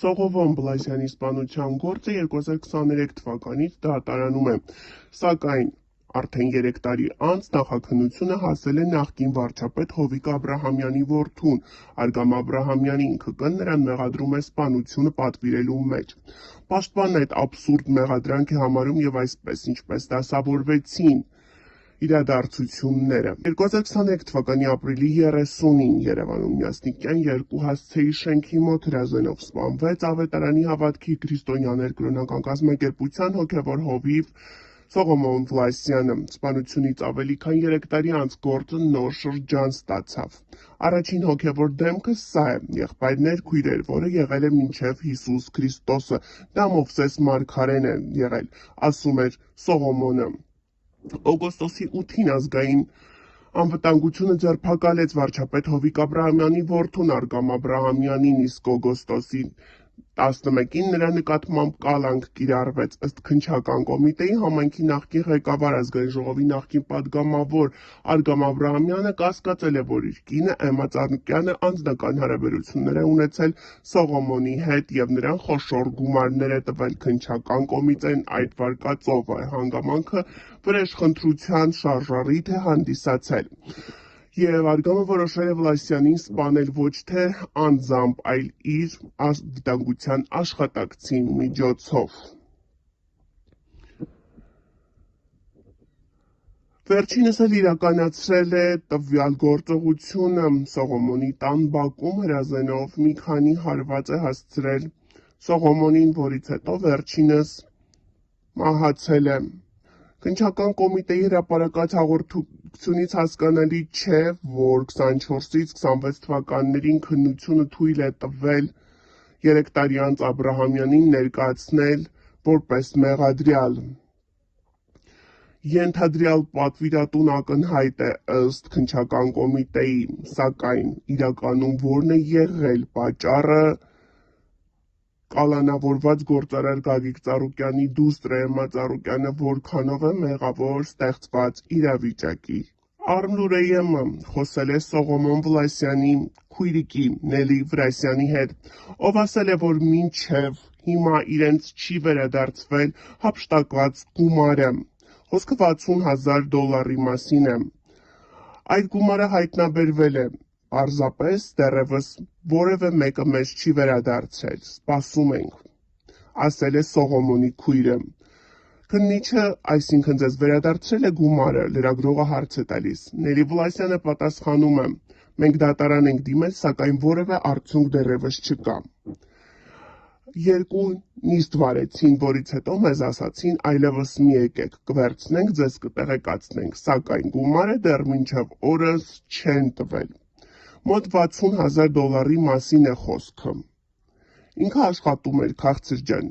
Սողովոն Բլասյանի սպանության գործը 2023 թվականից դատարանում է, սակայն արդեն 3 տարի անց նախաքննությունը հասել է նախկին վարչապետ Հովիկ Աբրահամյանի որդուն, Արգամ Աբրահամյանին, ՔԿ-ն նրան մեղադրում է սպանությունը պատվիրելու մեջ։ Պաշտպանն այդ աբսուրդ մեղադրանք է համարում եւ այսպես, ինչպես դասավորվեցին իրադարձությունները։ 2023 թվականի ապրիլի 30-ին Երևանում Մյասնիկյան երկու հասցեի շենքի մոտ հրազենով սպանվեց Ավետարանի հավատքի քրիստոնյաներ կրոնական կազմակերպության հոգևոր հովիվ Սողոմոն Վլասյանը։ Սպանությունից ավելի քան 3 տարի անց գործը նոր շրջան ստացավ։ Առաջին հոգևոր դեմքը սա է՝ եղբայրներ քույրեր, որը եղել է մինչև Հիսուս Քրիստոսը։ Դա Մովսես Մարգարեն է եղել, ասում էր Սողոմոնը։ Օգոստոսի 8-ին ազգային անվտանգությունը ձերբակալեց վարչապետ Հովիկ Աբրահամյանի որդուն Արգամ Աբրահամյանին, իսկ օգոստոսի 11-ին նրա նկատմամբ կալանք կիրառվեց։ Ըստ քննչական կոմիտեի համայնքի նախկին ղեկավար, ազգային ժողովի նախկին падգամավոր Արգամ Աբրահամյանը կասկածել է, որ իր կինը Էմմա Ծառուկյանը անձնական հարաբերություններ է ունեցել Սողոմոնի հետ եւ նրան խոշոր գումարներ է տվել։ Քննչական կոմիտեն այդ վարկածով հանգամանքը վրեժխնդրության շարժառիթ է հանդիսացել։ Եվ Արգամը որոշել է Վլասյանին սպանել ոչ թե անձամբ, այլ իր անվտանգության աշխատակցի միջոցով։ Վերջինս էլ իրականացրել է տվյալ գործողությունը Սողոմոնի տան բակում հրազենով մի քանի հարված է հասցրել Սողոմոնին, որից հետո վերջինս մահացել է։ Քննչական կոմիտեի հրապարակած հաղորդությունից հասկանալի չէ, որ 24-ից 26 թվականներին քննությունը թույլ է տվել 3 տարի անց Աբրահամյանին ներկայացնել որպես մեղադրյալ։ Ենթադրյալ պատվիրատուն ակնհայտ է ըստ քննչական կոմիտեի, սակայն իրականում որն է եղել պատճառը կալանավորված գործարար Գագիկ Ծառուկյանի դուստր Էմմա Ծառուկյանը որքանով է մեղավոր ստեղծված իրավիճակի։ Արմլուրեյ-ը խոսել է Սողոմոն Վլասյանի քույրիկի Նելի Վրասյանի հետ, ով ասել է, որ մինչև հիմա իրենց չի վերադարձվել հափշտակված գումարը։ Խոսքը $60,000 մասին է։ Այդ գումարը հայտնաբերվել է, պարզապես դեռևս որևէ մեկը մեզ չի վերադարձրել, սպասում ենք, ասել է Սողոմոնի քույրը։ Քննիչը, այսինքն ձեզ վերադարձրել է գումարը, լրագրողը հարց է տալիս։ Նելի Վլասյանը պատասխանում է. մենք դատարան ենք դիմել, սակայն որևէ արդյունք դեռևս չկա։ Երկու նիստ վարեցին, որից հետո մեզ ասացին այլևս մի եկեք, կվերցնենք, ձեզ կտեղեկացնենք, սակայն գումարը դեռ մինչև օրս չեն տվել։ Մոտ $60,000 մասին է խոսքը։ Ինքը աշխատում էր, քաղցր ջան,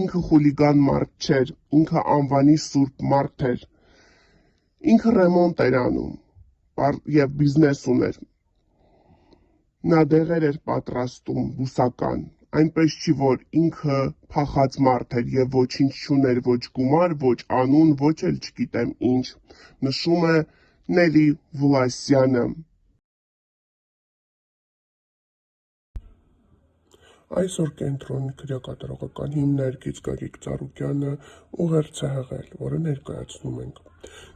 ինքը խուլիգան մարդ չէր, ինքը անվանի սուրբ մարդ էր, ինքը ռեմոնտ էր անում եւ բիզնես ուներ։ Նա դեղեր էր պատրաստում, բուսական, այնպես չի, որ ինքը փախած մարդ էր եւ ոչինչ չուներ, ոչ գումար, ոչ անուն, ոչ էլ չգիտեմ ինչ, նշում է Նելի Վլասյանը։ Այսօր կենտրոնի քրեակատարողական հիմնարկից Գագիկ Ծառուկյանը ուղերձ է հղել, որը ներկայացնում ենք։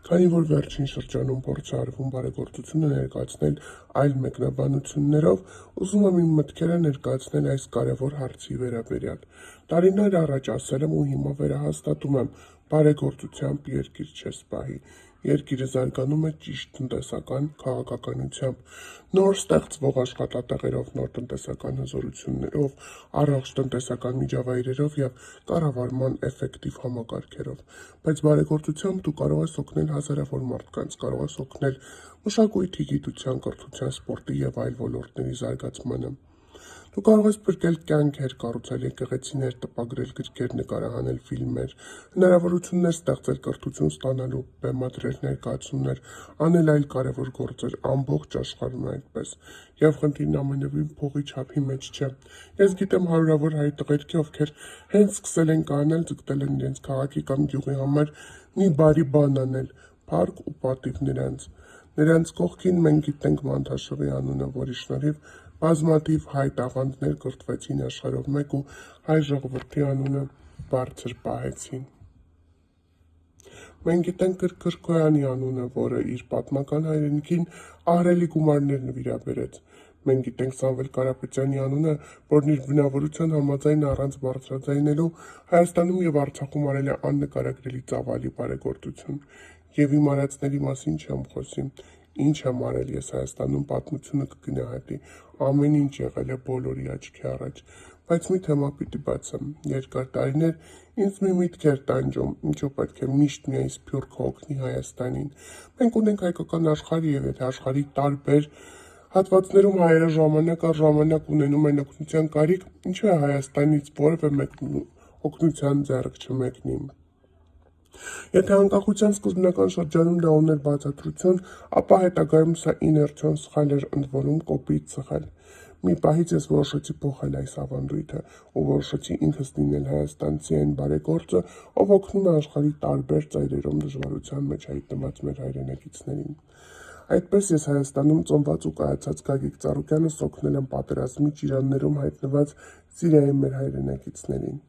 Քանի որ վերջին շրջանում փորձ է արվում բարեգործությունը ներկայացնել այլ մեկնաբանություններով, ուզում եմ իմ մտքերը ներկայացնել այս կարևոր հարցի վերաբերյալ։ Տարիներ առաջ ասել եմ ու հիմա վերահաստատում եմ, բարեգործությամբ երկիր չես պահի։ Երկիրը զարգանում է ճիշտ տնտեսական քաղաքականությամբ, նոր ստեղծվող աշխատատեղերով, նոր տնտեսական հզորություններով, առողջ տնտեսական միջավայրերով եւ կառավարման էֆեկտիվ համակարգերով։ Բայց բարեգործությամբ դու կարող ես օգնել հազարավոր մարդկանց, կարող ես օգնել մշակույթի, գիտության, կրթության, սպորտի եւ այլ ոլորտների զարգացմանը։ Դու կարող ես փրկել կյանքեր, կառուցել եկեղեցիներ, տպագրել գրքեր, նկարահանել ֆիլմեր, հնարավորություններ ստեղծել կրթություն ստանալու, բեմադրել ներկայացումներ, անել այլ կարևոր գործեր, ամբողջ աշխարհում այդպես։ Եվ խնդիրն ամենևին փողի չափի մեջ չէ։ Ես գիտեմ հարյուրավոր հայ տղերքի, ովքեր հենց սկսել են կանել, ձգտել են իրենց քաղաքի կամ գյուղի համար մի բարի բան անել, փառք ու պատիվ նրանց։ Նրանց կողքին մենք գիտենք Մանթաշովի անունը, որի շնորհիվ բազմաթիվ հայ տաղանդներ կրթվեցին աշխարհով մեկ ու հայ ժողովրդի անունը բարձր պահեցին։ Մենք գիտենք Քրքոյանի անունը, որը իր պատմական հայրենիքին ահռելի գումարներ նվիրաբերեց։ Մենք գիտենք Սամվել Կարապետյանի անունը, որն իր բնավորության համաձայն առանց բարձրաձայնելու Հայաստանում եւ Արցախում արել է աննկարագրելի ծավալի բարեգործություն։ Եվ իմ արածների մասին չեմ խոսի։ Ինչ եմ արել ես Հայաստանում, պատմությունը կգնահատի, ամեն ինչ եղել է բոլորի աչքի առաջ, բայց մի թեմա պիտի բացեմ։ Երկար տարիներ ինձ մի միտք էր տանջում, ինչու պետք է միշտ միայն Սփյուռքը օգնի Հայաստանին։ Մենք ունենք հայկական աշխարհ եւ եթե աշխարհի տարբեր հատվածներում հայերը ժամանակ առ ժամանակ ունենում են օգնության կարիք, ինչու է Հայաստանից որևէ մեկն օգնության ձեռք չմեկնի։ Եթե անկախության սկզբնական շրջանում դա ուներ բացատրություն, ապա հետագայում սա իներցիոն սխալ էր, ընդ որում կոպիտ սխալ։ Մի պահից ես որոշեցի փոխել այս ավանդույթը ու որոշեցի ինքս լինել հայաստանցի այն բարեգործը, ով օգնում է աշխարհի տարբեր ծայրերում դժվարության մեջ հայտնված մեր հայրենակիցներին։ Այդպես ես Հայաստանում ծնված ու կայացած Գագիկ Ծառուկյանս օգնել եմ պատերազմի ճիրաններում հայտնված Սիրիայի մեր հայրենակիցներին։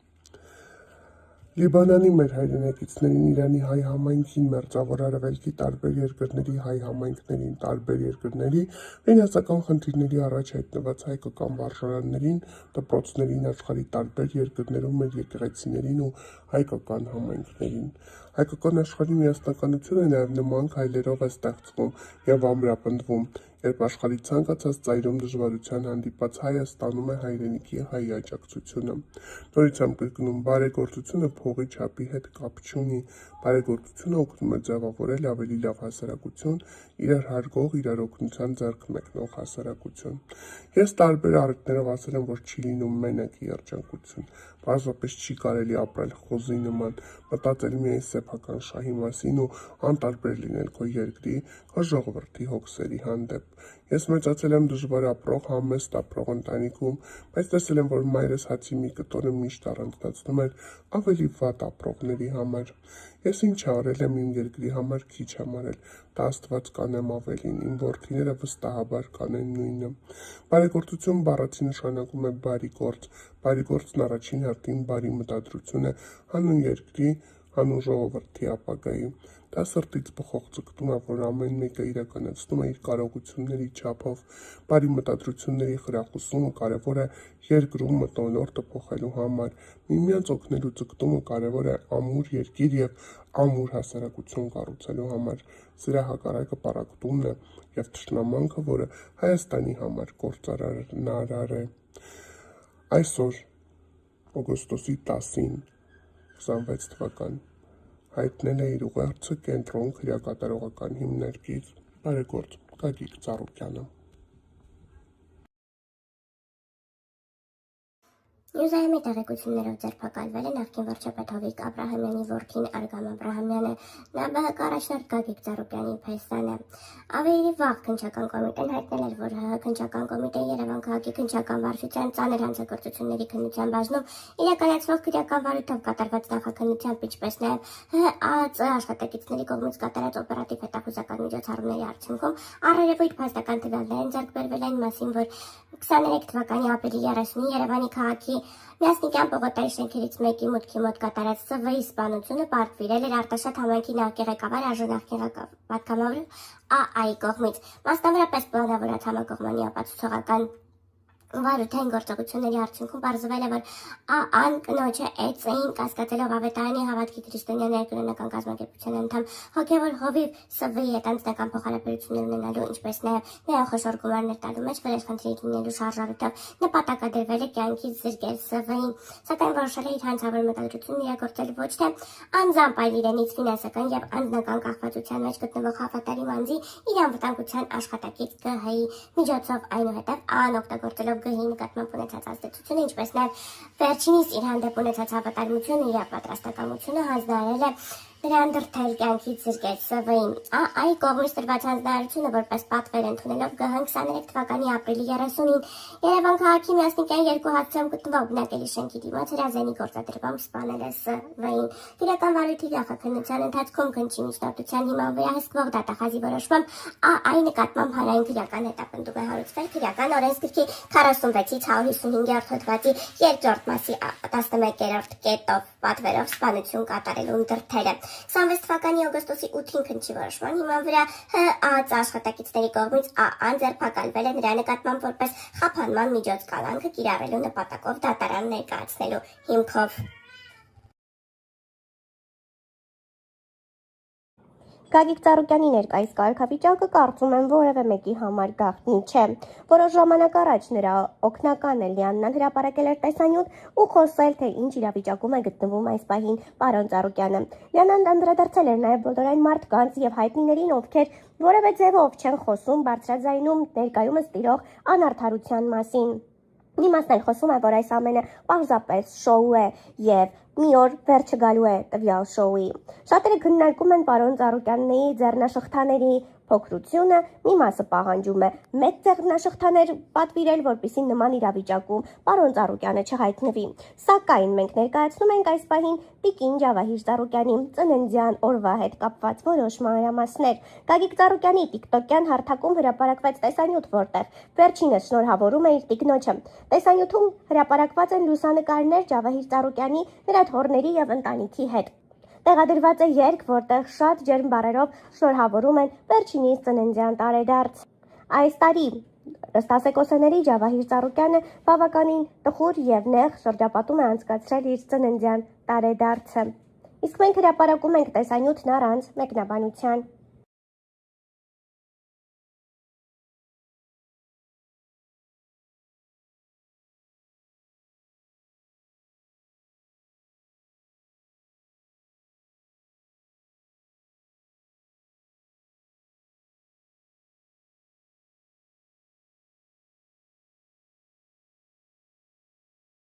Լիբանանի մեր հայրենակիցներին, Իրանի հայ համայնքին, Մերձավոր Արևելքի տարբեր երկրների հայ համայնքներին, տարբեր երկրների ֆինանսական խնդիրների առաջ հայտնված հայկական վարժարաններին, դպրոցներին, աշխարհի տարբեր երկրներում մեր եկեղեցիներին ու հայկական համայնքներին։ Հայկական աշխարհի միասնականությունը նաև նման քայլերով է ստեղծվում եւ ամրապնդվում, երբ աշխարհի ցանկացած ծայրում դժվարության հանդիպած հայը ստանում է հայրենիքի հայ աջակցությունը։ Նորից եմ կրկնում, բարեգործությունը փողի չափի հետ կապ չունի, բարեգործությունը օգնում է ձևավորել ավելի լավ հասարակություն, իրար հարգող, իրար օգնության ձեռք մեկնող հասարակություն։ Ես տարբեր առիթներով ասել եմ, որ չի լինում մենակի երջանկություն, պարզապես չի կարելի ապրել խոզի նման, մտածել միայն սեփական շահի մասին ու անտարբեր լինել քո երկրի, քո ժողովրդի հոգսերի հանդեպ։ Ես մեծացել եմ դժվար ապրող, համեստ ապրող ընտանիքում, բայց տեսել եմ, որ մայրս հացի մի կտորը միշտ առանձնացնում էր ավելի վատ ապրողների համար։ Ես ինչ արել եմ իմ երկրի համար, քիչ եմ արել, դա Աստված կանեմ ավելին, իմ որդիները վստահաբար կանեն նույնը։ Բարեգործություն բառացի նշանակում է բարի գործ, բարի գործն առաջին հերթին բարի մտադրություն է հանուն երկրի, հանուն ժողովրդի ապագայի։ Դա սրտից բխող ձգտում է, որ ամեն մեկը իրականացնում է իր կարողությունների չափով։ Բարի մտադրությունների խրախուսումը կարևոր է երկրում մթնոլորտը փոխելու համար։ Միմյանց օգնելու ձգտումը կարևոր է ամուր երկիր եւ ամուր հասարակություն կառուցելու համար։ Սրա հակառակը պառակտումն է եւ թշնամանքը, որը Հայաստանի համար կործանարար է։ Այսօր օգոստոսի 10-ին 26 թվական հայտնել է իր ուղերձը կենտրոն քրեակատարողական հիմնարկից բարեգործ Գագիկ Ծառուկյանը։ Նյուզայմի տեղեկություններով ձերբակալվել է նախկին վարչապետ Հովիկ Աբրահամյանի որդին Արգամ Աբրահամյանը, ՆԲՀԿ առաջնորդ Գագիկ Ծառուկյանի փեսանը։ Ավելի վաղ քննչական կոմիտեն հայտնել էր, որ ՀՀ քննչական կոմիտեի Երևան քաղաքի քննչական վարչության ծանր հանցագործությունների քննության բաժնում իրականացվող քրեական վարույթով կատարված նախաքննությամբ, ինչպես նաև ՀԱԾ աշխատակիցների կողմից կատարած օպերատիվ հետախուզական միջոցառումների արդյունքում առերևույթ փաստական տվյալներ են ձեռք բերվել այն մասին, որ 23 թվականի ապրիլի 30-ին Երևանի քաղաքի Միասնիկյան պողոտայի շենքերից մեկի մուտքի մոտ կատարած ՍՎ-ի սպանությունը պարտվիրել էր Արտաշատ համայնքի նախկեղեկավար արժանախ պատգամավոր ԱԱ-ի կողմից, մասնավորապես պլանավորած համակողմանի ապացուցողական վարութային գործողությունների արդյունքում պարզվել է, որ ԱԱ-ն կնոջը էծեին կասկածելով ավետարանի հավատքի քրիստոնյա ներկրոնական կազմակերպության անդամ հոգևոր հովիվ ՍՎ-ի հետ անձնական փոխհարաբերություններ ունենալու, ինչպես նաև խոշոր գումարներ տալու մեջ վրեժխնդրի լինելու շարժառիթով նպատակադրվել է կյանքից զրկել ՍՎ-ին, սակայն որոշել է իր հանցավոր մտադրությունն իրագործել ոչ թե անձամբ, այլ իրենից ֆինանսական եւ անձնական կախվածության մեջ գտնվող հավատարիմ անձի իր անվտանգության աշխատակից ԳՀ-ի միջոցով, այնուհետև ԱԱ-ն օգտագործելով ԳՀ-ի նկատմամբ ունեցած ազդեցությունը, ինչպես նաև վերջինիս իր հանդեպ ունեցած հավատարմությունը, իր պատրաստակամությունը հանձնարարել է Նրան դրթել կյանքից զրկեց ՍՎ-ին։ Այ կողմից տրված հանձնարարությունը որպես պատվեր ընդունելով ԳՀ 23 թվականի ապրիլի 30-ին Երևան քաղաքի Միասնիկյան 2 հատցում գտնվող բնակելի շենքի դիմաց հրազենի գործադրմամբ սպանել է ՍՎ-ին։ Քրեական վարույթի նախաքննության ընթացքում քննչի միջնորդության հիման վրա հսկվող դատախազի որոշմամբ ԱԱ-ի նկատմամբ հանրային քրեական հետապնդում է հարուցվել քրեական օրենսգրքի 46-ից 155-րդ հոդվածի 2-րդ մասի 11-րդ կետով պատվերով սպանություն կատարելուն դրդելը։ 26 թվականի օգոստոսի 8-ին քննչի որոշման հիման վրա ՀԱԾ աշխատակիցների կողմից ԱԱ-ն ձերբակալվել է նրա նկատմամբ որպես խափանման միջոց կալանքը կիրառելու նպատակով դատարան ներկայացնելու հիմքով։ Գագիկ Ծառուկյանի ներկայիս կարգավիճակը կարծում եմ որևէ մեկի համար գաղտնի չէ։ Որոշ ժամանակ առաջ նրա օգնականը Լիաննան հրապարակել էր տեսանյութ ու խոսել, թե ինչ իրավիճակում է գտնվում այս պահին պարոն Ծառուկյանը։ Լիաննան անդրադարձել էր նաև բոլոր այն մարդկանց եւ հայտնիներին, ովքեր որևէ ձևով չեն խոսում բարձրաձայնում ներկայումս տիրող անարդարության մասին։ Իմաստն էլ խոսում է, որ այս ամենը պարզապես շոու է եւ մի օր վերջը գալու է տվյալ շոուի։ Շատերը քննարկում են պարոն Ծառուկյանի ձեռնաշղթաների փոքրությունը, մի մասը պահանջում է մեծ ձեռնաշղթաներ պատվիրել, որպեսզի նման իրավիճակում պարոն Ծառուկյանը չհայտնվի։ Սակայն մենք ներկայացնում ենք այս պահին Տիկին Ջավահիր Ծառուկյանի ծննդյան օրվա հետ կապված որոշ մանրամասներ։ Գագիկ Ծառուկյանի տիկտոկյան հարթակում հրապարակվեց տեսանյութ, որտեղ վերջինս շնորհավորում է իր տիկնոջը։ Տեսանյութում հրապարակված են լուսանկարներ Ջավահիր Ծառուկյանի, նրա թոռների եւ ընտանիքի հետ։ Տեղադրված է երգ, որտեղ շատ ջերմ բառերով շնորհավորում են վերջինիս ծննդյան տարեդարձ։ Այս տարի Ռստասեկոսեների Ջավահիր Ծառուկյանը բավականին տխուր եւ նեղ շրջապատում է անցկացրել իր ծննդյան տարեդարձը։ Իսկ մենք հրապարակում ենք տեսանյութն առանց մեկնաբանության։